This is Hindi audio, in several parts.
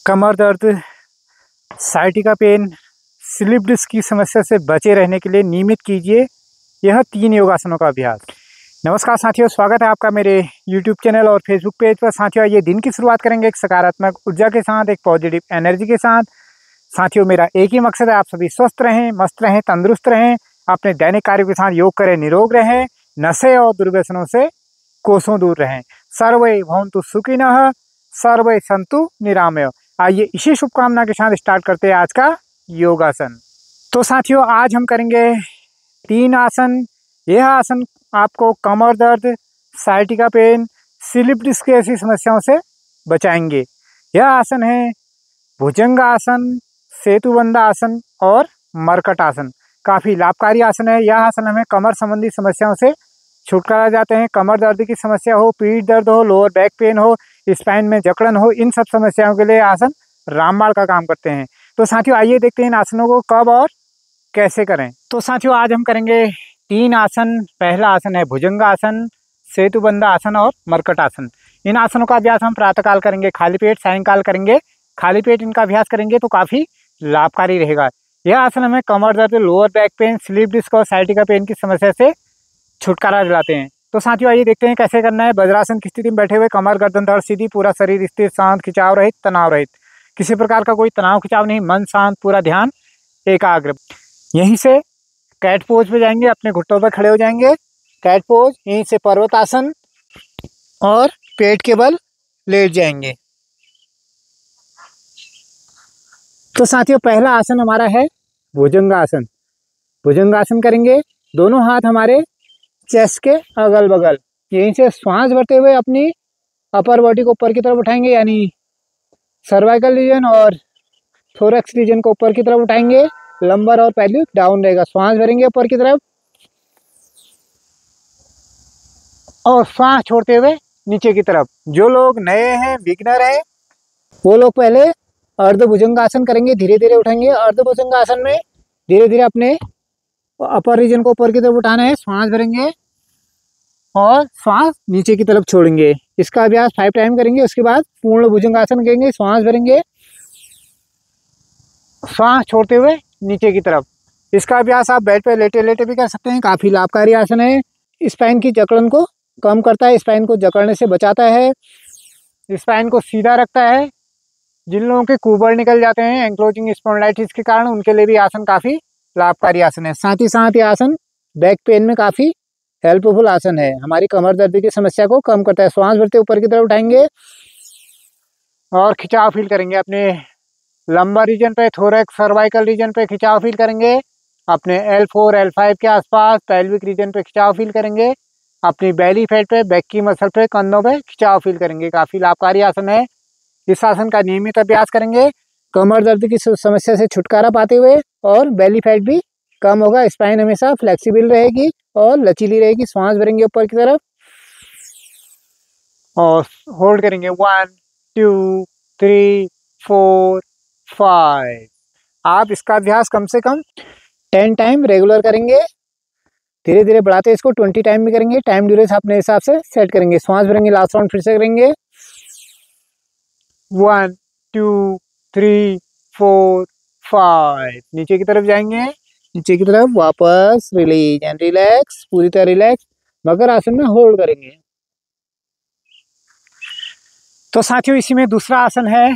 कमर दर्द, साइटिका पेन, स्लिप डिस्क की समस्या से बचे रहने के लिए नियमित कीजिए यह 3 योगासनों का अभ्यास। नमस्कार साथियों, स्वागत है आपका मेरे YouTube चैनल और Facebook पेज पर। साथियों, आइए दिन की शुरुआत करेंगे एक सकारात्मक ऊर्जा के साथ, एक पॉजिटिव एनर्जी के साथ। साथियों, मेरा एक ही मकसद है, आप सभी स्वस्थ रहें, मस्त रहें, तंदुरुस्त रहें, अपने दैनिक कार्यों के साथ योग करें, निरोग रहें, नशे और दुर्व्यसनों से कोसों दूर रहें। सर्वे भवन्तु सुखिनः, सर्वे सन्तु निरामय। आइए इसी शुभकामना के साथ स्टार्ट करते हैं आज का योगासन। तो साथियों, आज हम करेंगे 3 आसन। यह आसन आपको कमर दर्द, साइटिका पेन, स्लिप डिस्क ऐसी समस्याओं से बचाएंगे। यह आसन है भुजंग आसन, सेतुबंध आसन और मरकट आसन। काफ़ी लाभकारी आसन है। यह आसन हमें कमर संबंधी समस्याओं से छुटकारा जाते हैं। कमर दर्द की समस्या हो, पीठ दर्द हो, लोअर बैक पेन हो, स्पाइन में जकड़न हो, इन सब समस्याओं के लिए आसन रामबाण का काम करते हैं। तो साथियों, आइए देखते हैं इन आसनों को कब और कैसे करें। तो साथियों, आज हम करेंगे 3 आसन। पहला आसन है भुजंग आसन, सेतुबंध आसन और मरकट आसन। इन आसनों का अभ्यास हम प्रातःकाल करेंगे खाली पेट, सायंकाल करेंगे खाली पेट। इनका अभ्यास करेंगे तो काफ़ी लाभकारी रहेगा। यह आसन हमें कमर दर्द, lower back pain, slip disc और साइटिका पेन की समस्या से छुटकारा दिलाते हैं। तो साथियों, आइए देखते हैं कैसे करना है। वज्रासन की स्थिति में बैठे हुए, कमर गर्दन धड़ सीधी, पूरा शरीर स्थिर, शांत, खिंचाव रहित, तनाव रहित। किसी प्रकार का कोई तनाव खिंचाव नहीं, मन शांत, पूरा ध्यान एकाग्र। यहीं से कैट पोज पे जाएंगे, अपने घुटनों पर खड़े हो जाएंगे, कैट पोज। यहीं से पर्वतासन और पेट के बल लेट जाएंगे। तो साथियों, पहला आसन हमारा है भुजंगासन। भुजंगासन करेंगे, दोनों हाथ हमारे चेस्ट के अगल बगल। यहीं से श्वास भरते हुए अपनी अपर बॉडी को ऊपर की तरफ उठाएंगे, यानी सर्वाइकल रीजन और थोरैक्स रीजन को ऊपर की तरफ उठाएंगे। लंबर और पैल्विक डाउन रहेगा। श्वास भरेंगे ऊपर की तरफ और श्वास छोड़ते हुए नीचे की तरफ। जो लोग नए हैं, बिगिनर हैं, वो लोग पहले अर्ध भुजंगासन करेंगे, धीरे धीरे उठाएंगे। अर्ध भुजंगासन में धीरे धीरे अपने अपर रीजन को ऊपर की तरफ उठाना है। श्वास भरेंगे और श्वास नीचे की तरफ छोड़ेंगे। इसका अभ्यास 5 टाइम करेंगे। उसके बाद पूर्ण भुजंगासन करेंगे। श्वास भरेंगे, श्वास छोड़ते हुए नीचे की तरफ। इसका अभ्यास आप बेड पे लेटे लेटे भी कर सकते हैं। काफ़ी लाभकारी आसन है। स्पाइन की जकड़न को कम करता है, स्पाइन को जकड़ने से बचाता है, स्पाइन को सीधा रखता है। जिन लोगों के कुबड़ निकल जाते हैं एंक्लोजिंग स्पॉन्डिलाइटिस के कारण, उनके लिए भी आसन काफ़ी लाभकारी आसन है। साथ ही ये आसन बैक पेन में काफ़ी हेल्पफुल आसन है। हमारी कमर दर्द की समस्या को कम करता है। श्वास भरते ऊपर की तरफ उठाएंगे और खिंचाव फील करेंगे। अपने लंबर रीजन पे, थोरैक्स, सर्वाइकल रीजन पे खिंचाव फील करेंगे। अपने L4, L5 के आसपास पैल्विक रीजन पे खिंचाव फील करेंगे। अपनी बैली फैट पे, बैक की मसल पे, कंधों पे खिंचाव फील करेंगे। काफ़ी लाभकारी आसन है। इस आसन का नियमित अभ्यास करेंगे, कमर दर्द की समस्या से छुटकारा पाते हुए, और बैली फैट भी कम होगा। स्पाइन हमेशा फ्लेक्सिबल रहेगी और लचीली रहेगी। श्वास भरेंगे ऊपर की तरफ और होल्ड करेंगे। 1 2 3 4 5। आप इसका अभ्यास कम से कम 10 टाइम रेगुलर करेंगे। धीरे धीरे बढ़ाते इसको 20 टाइम भी करेंगे। टाइम ड्यूरेशन अपने हिसाब से सेट करेंगे। श्वास भरेंगे, लास्ट राउंड फिर से करेंगे। 1 2 3 4 5। नीचे की तरफ जाएंगे, नीचे की तरफ वापस रिलीज एंड रिलैक्स। पूरी तरह रिलैक्स मकर आसन में होल्ड करेंगे। तो साथियों, इसी में दूसरा आसन है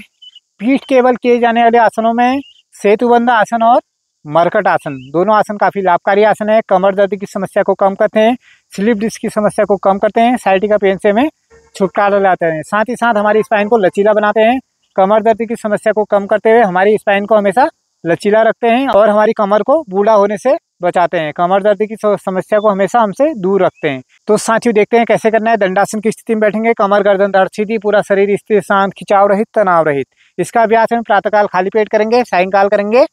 पीठ के बल किए जाने वाले आसनों में सेतुबंध आसन और मरकट आसन। दोनों आसन काफ़ी लाभकारी आसन है। कमर दर्द की समस्या को कम करते हैं, स्लिप डिस्क की समस्या को कम करते हैं, साइटिका पेन से हमें छुटकारा लाते हैं। साथ ही साथ हमारी स्पाइन को लचीला बनाते हैं। कमर दर्द की समस्या को कम करते हुए हमारी स्पाइन को हमेशा लचीला रखते हैं और हमारी कमर को बूढ़ा होने से बचाते हैं। कमर दर्द की समस्या को हमेशा हमसे दूर रखते हैं। तो साथियों, देखते हैं कैसे करना है। दंडासन की स्थिति में बैठेंगे, कमर गर्दन धड़ सीधी, पूरा शरीर स्थिर, शांत, खिंचाव रहित, तनाव रहित। इसका अभ्यास हम प्रातःकाल खाली पेट करेंगे, सायंकाल करेंगे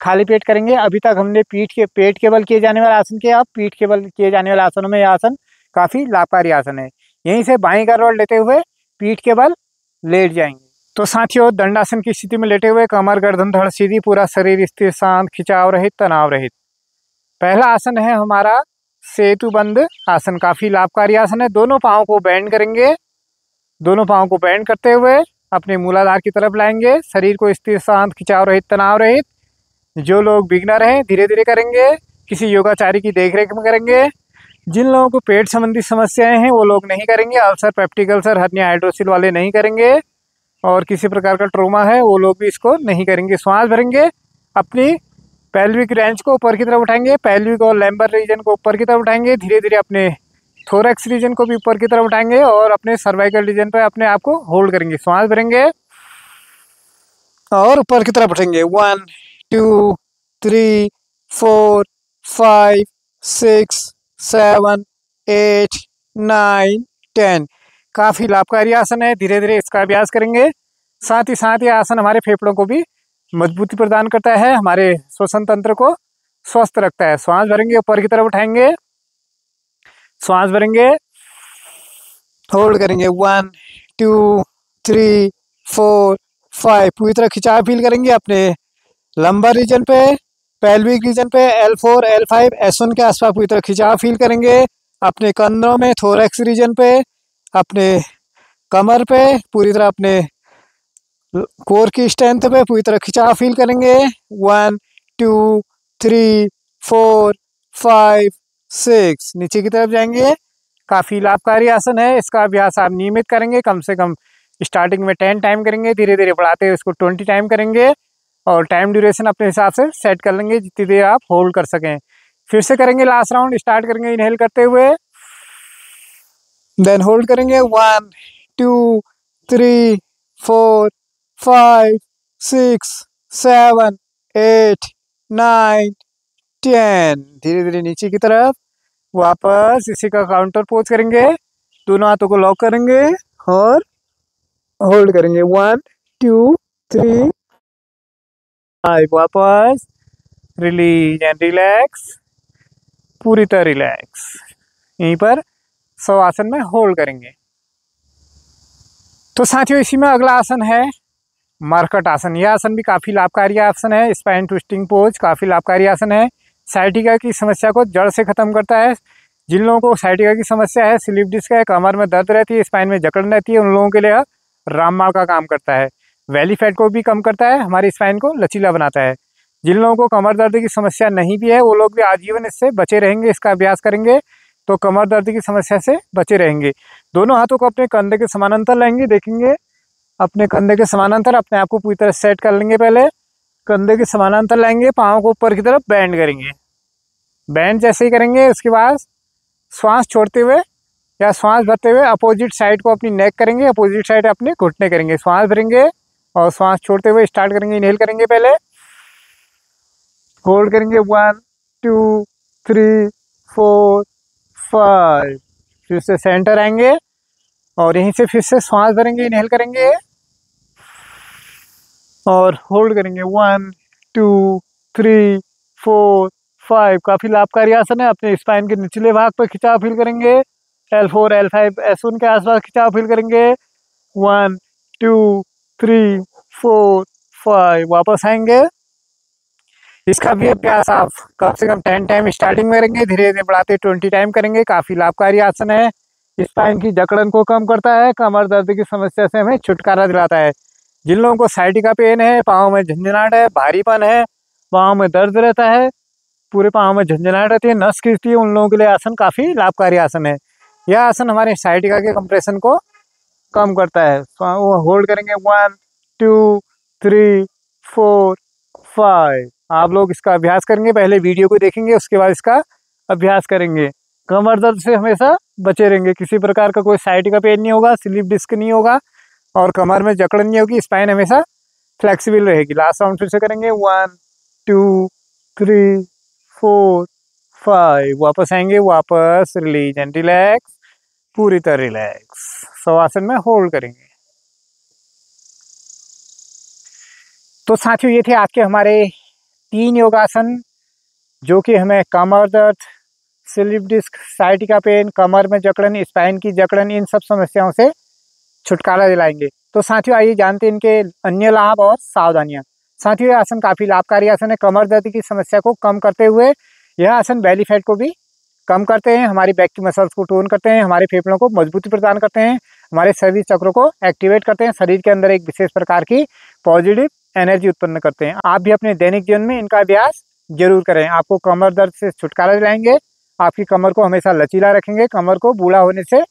खाली पेट करेंगे। अभी तक हमने पेट के बल किए जाने वाले आसन किया। अब पीठ के बल किए जाने वाले आसनों में यह आसन काफ़ी लाभकारी आसन है। यहीं से बाईं करवट लेते हुए पीठ के बल लेट जाएंगे। तो साथियों, दंडासन की स्थिति में लेटे हुए, कमर गर्दन धड़ सीधी, पूरा शरीर स्थिर, शांत, खिंचाव रहित, तनाव रहित। पहला आसन है हमारा सेतुबंध आसन। काफ़ी लाभकारी आसन है। दोनों पाँव को बेंड करेंगे। दोनों पाँव को बेंड करते हुए अपने मूलाधार की तरफ लाएंगे। शरीर को स्थिर, शांत, खिंचाव रहित, तनाव रहित। जो लोग बिगिनर हैं धीरे धीरे करेंगे, किसी योगाचारी की देखरेख में करेंगे। जिन लोगों को पेट संबंधी समस्याएं हैं वो लोग नहीं करेंगे। Ulcer, peptic ulcer, hernia, hydrocele वाले नहीं करेंगे। और किसी प्रकार का ट्रोमा है वो लोग भी इसको नहीं करेंगे। श्वास भरेंगे, अपनी पेल्विक रेंज को ऊपर की तरफ उठाएंगे, पेल्विक और लैम्बर रीजन को ऊपर की तरफ उठाएंगे। धीरे धीरे अपने थोरैक्स रीजन को भी ऊपर की तरफ उठाएंगे और अपने सर्वाइकल रीजन पर अपने आप को होल्ड करेंगे। श्वास भरेंगे और ऊपर की तरफ उठेंगे। 1 2 3 4 5 6 7 8 9 10। काफ़ी लाभकारी आसन है। धीरे धीरे इसका अभ्यास करेंगे। साथ ही साथ ये आसन हमारे फेफड़ों को भी मजबूती प्रदान करता है, हमारे श्वसन तंत्र को स्वस्थ रखता है। श्वास भरेंगे, ऊपर की तरफ उठाएंगे, श्वास भरेंगे, होल्ड करेंगे। 1 2 3 4 5। पूरी तरह खिंचाव फील करेंगे अपने लंबर रीजन पे, पेल्विक रीजन पे, L4 L5 S1 के आसपास पूरी तरह खिंचाव फील करेंगे। अपने कंधों में, थोरैक्स रीजन पे, अपने कमर पे, पूरी तरह अपने कोर की स्ट्रेंथ पे पूरी तरह खिंचाव फील करेंगे। 1 2 3 4 5 6। नीचे की तरफ जाएंगे। काफ़ी लाभकारी आसन है। इसका अभ्यास आप नियमित करेंगे, कम से कम स्टार्टिंग में 10 टाइम करेंगे, धीरे धीरे बढ़ाते हुए इसको 20 टाइम करेंगे और टाइम ड्यूरेशन अपने हिसाब से सेट कर लेंगे जितनी देर आप होल्ड कर सकें। फिर से करेंगे लास्ट राउंड। स्टार्ट करेंगे इनहेल करते हुए, देन होल्ड करेंगे। 1 2 3 4 5 6 7 8 9 10। धीरे धीरे नीचे की तरफ वापस इसी का काउंटर पोज करेंगे। दोनों हाथों को लॉक करेंगे और होल्ड करेंगे। 1 2 3 5। वापस रिलीज एंड रिलैक्स, पूरी तरह रिलैक्स। यहीं पर शवासन में होल्ड करेंगे। तो साथियों, इसी में अगला आसन है मरकट आसन। यह आसन भी काफ़ी लाभकारी आसन है। स्पाइन ट्विस्टिंग पोज काफ़ी लाभकारी आसन है। साइटिका की समस्या को जड़ से ख़त्म करता है। जिन लोगों को साइटिका की समस्या है, स्लिप डिस्क है, कमर में दर्द रहती है, स्पाइन में जकड़न रहती है, उन लोगों के लिए रामबाण का काम करता है। वैली फैट को भी कम करता है, हमारी स्पाइन को लचीला बनाता है। जिन लोगों को कमर दर्द की समस्या नहीं भी है वो लोग भी आजीवन इससे बचे रहेंगे। इसका अभ्यास करेंगे तो कमर दर्द की समस्या से बचे रहेंगे। दोनों हाथों को अपने कंधे के समानांतर लाएंगे। देखेंगे अपने कंधे के समानांतर अपने आप को पूरी तरह सेट कर लेंगे। पहले कंधे के समानांतर लाएंगे, पाँव को ऊपर की तरफ बैंड करेंगे। बैंड जैसे ही करेंगे उसके बाद श्वास छोड़ते हुए या श्वास भरते हुए अपोजिट साइड को अपनी नेक करेंगे, अपोजिट साइड अपने घुटने करेंगे। श्वास भरेंगे और श्वास छोड़ते हुए स्टार्ट करेंगे। इनहेल करेंगे, पहले होल्ड करेंगे। 1 2 3 4 5। फिर से सेंटर आएंगे और यहीं से फिर से श्वास भरेंगे। इनहेल करेंगे और होल्ड करेंगे। 1 2 3 4 5। काफ़ी लाभकारी आसन है। अपने स्पाइन के निचले भाग पर खिंचाव फील करेंगे। L4 L5 S1 के आसपास खिंचाव फील करेंगे। 1 2 3 4 5। वापस आएंगे। इसका भी अभ्यास आप कम से कम 10 टाइम स्टार्टिंग में करेंगे, धीरे धीरे बढ़ाते 20 टाइम करेंगे। काफ़ी लाभकारी आसन है। स्पाइन की जकड़न को कम करता है, कमर दर्द की समस्या से हमें छुटकारा दिलाता है। जिन लोगों को साइटिका पेन है, पाँव में झंझनाहट है, भारीपन है, पाँव में दर्द रहता है, पूरे पाँव में झंझनाहट रहती है, नस खींचती है, उन लोगों के लिए आसन काफ़ी लाभकारी आसन है। यह आसन हमारे साइटिका के कंप्रेशन को कम करता है। वो होल्ड करेंगे। 1 2 3 4 5। आप लोग इसका अभ्यास करेंगे, पहले वीडियो को देखेंगे उसके बाद इसका अभ्यास करेंगे। कमर दर्द से हमेशा बचे रहेंगे। किसी प्रकार का कोई साइटिका पेन नहीं होगा, स्लिप डिस्क नहीं होगा और कमर में जकड़न नहीं होगी। स्पाइन हमेशा फ्लेक्सिबल रहेगी। लास्ट राउंड फिर से करेंगे। 1 2 3 4 5। वापस आएंगे, वापस रिलीज एंड रिलैक्स, पूरी तरह रिलैक्स। शवासन में होल्ड करेंगे। तो साथियों, ये थे आज के हमारे 3 योगासन जो कि हमें कमर दर्द, स्लिप डिस्क, साइटिका पेन, कमर में जकड़न, स्पाइन की जकड़न, इन सब समस्याओं से छुटकारा दिलाएंगे। तो साथियों, आइए जानते हैं इनके अन्य लाभ और सावधानियां। साथियों, यह आसन काफ़ी लाभकारी आसन है। कमर दर्द की समस्या को कम करते हुए यह आसन बेली फैट को भी कम करते हैं, हमारी बैक की मसल्स को टोन करते हैं, हमारे फेफड़ों को मजबूती प्रदान करते हैं, हमारे सभी चक्रों को एक्टिवेट करते हैं, शरीर के अंदर एक विशेष प्रकार की पॉजिटिव एनर्जी उत्पन्न करते हैं। आप भी अपने दैनिक जीवन में इनका अभ्यास जरूर करें। आपको कमर दर्द से छुटकारा दिलाएंगे, आपकी कमर को हमेशा लचीला रखेंगे, कमर को बूढ़ा होने से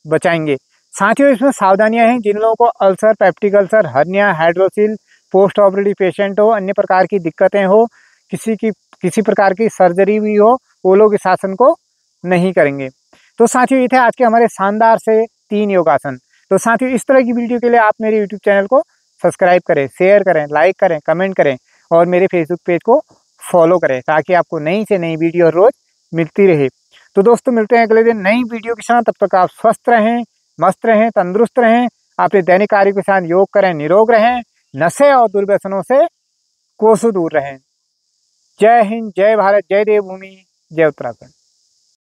बचाएंगे। साथियों, इसमें सावधानियां हैं। जिन लोगों को ulcer, peptic ulcer, hernia, hydrocele, post operative patient हो, अन्य प्रकार की दिक्कतें हो, किसी प्रकार की सर्जरी भी हो, वो लोग इस आसन को नहीं करेंगे। तो साथियों, ये थे आज के हमारे शानदार से 3 योगासन। तो साथियों, इस तरह की वीडियो के लिए आप मेरे यूट्यूब चैनल को सब्सक्राइब करें, शेयर करें, लाइक करें, कमेंट करें और मेरे फेसबुक पेज को फॉलो करें, ताकि आपको नई से नई वीडियो रोज मिलती रहे। तो दोस्तों, मिलते हैं अगले दिन नई वीडियो के साथ। तब तक आप स्वस्थ रहें, मस्त रहें, तंदुरुस्त रहें, अपने दैनिक कार्य के साथ योग करें, निरोग रहें, नशे और दुर्व्यसनों से कोसों दूर रहें। जय हिंद, जय भारत, जय देवभूमि, जय उत्तराखंड।